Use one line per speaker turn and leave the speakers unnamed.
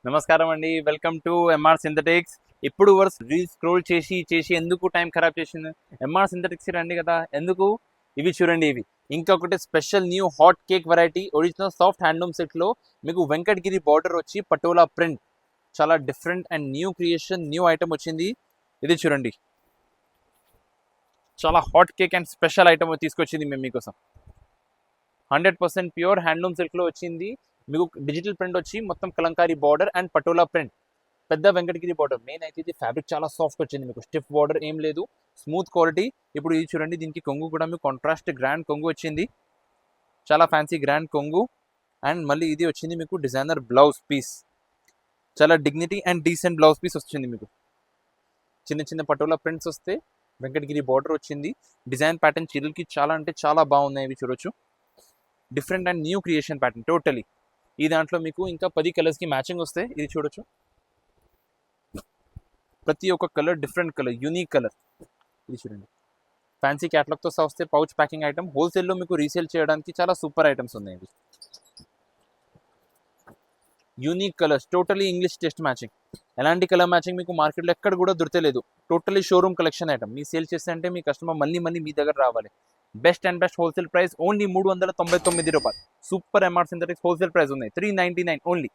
నమస్కారం అండి. Welcome to MR Synthetics. ఇప్పుడు వర్స్ రీల్ స్క్రోల్ చేసి చేసి ఎందుకు టైం ఖరాబ్ చేసింది? ఎంఆర్ సింథటిక్స్ రండి కదా. ఎందుకు? ఇవి చూడండి. ఇవి ఇంకొకటి special new hot cake variety original soft handloom సెట్లో మీకు వెంకటగిరి బార్డర్ వచ్చి పటోలా ప్రింట్, చాలా different and new creation, new item వచ్చింది. ఇది చూడండి, చాలా hot cake and special item తీసుకొచ్చింది మేము మీకోసం. 100% ప్యూర్ హ్యాండ్లూమ్ సిల్క్లో వచ్చింది. మీకు డిజిటల్ ప్రింట్ వచ్చి మొత్తం Kalamkari border and patola print, పెద్ద వెంకటగిరి బార్డర్. మెయిన్ అయితే ఇది ఫ్యాబ్రిక్ చాలా సాఫ్ట్ వచ్చింది, మీకు స్టిఫ్ బార్డర్ ఏం లేదు, స్మూత్ క్వాలిటీ. ఇప్పుడు ఇది చూడండి, దీనికి కొంగు కూడా మీకు కాంట్రాస్ట్ గ్రాండ్ కొంగు వచ్చింది, చాలా ఫ్యాన్సీ గ్రాండ్ కొంగు. అండ్ మళ్ళీ ఇది వచ్చింది మీకు డిజైనర్ బ్లౌజ్ పీస్, చాలా dignity and decent blouse piece వచ్చింది. మీకు చిన్న చిన్న పటోలా ప్రింట్స్ వస్తే వెంకటగిరి బార్డర్ వచ్చింది. డిజైన్ ప్యాటర్న్ చీరలకి చాలా అంటే చాలా బాగున్నాయి. ఇవి చూడొచ్చు, different and new creation pattern totally. ఈ దాంట్లో మీకు ఇంకా 10 కలర్స్కి మ్యాచింగ్ వస్తాయి. ఇది చూడొచ్చు, ప్రతి ఒక్క colour different colour, unique colour. ఇది చూడండి, ఫ్యాన్సీ క్యాటలాగ్తో సహా వస్తే పౌచ్ ప్యాకింగ్ ఐటమ్. హోల్సేల్లో మీకు రీసేల్ చేయడానికి చాలా సూపర్ ఐటమ్స్ ఉన్నాయి. ఇవి unique colours, totally English test matching. ఎలాంటి కలర్ మ్యాచింగ్ మీకు మార్కెట్లో ఎక్కడ కూడా దొరకలేదు. Totally showroom collection item. మీ సేల్ చేస్తే అంటే మీ కస్టమర్ మళ్ళీ మళ్ళీ మీ దగ్గర రావాలి. Best and best wholesale price only 399 రూపాయలు. Super MR synthetics wholesale price ఉన్నాయి 399 ఓన్లీ.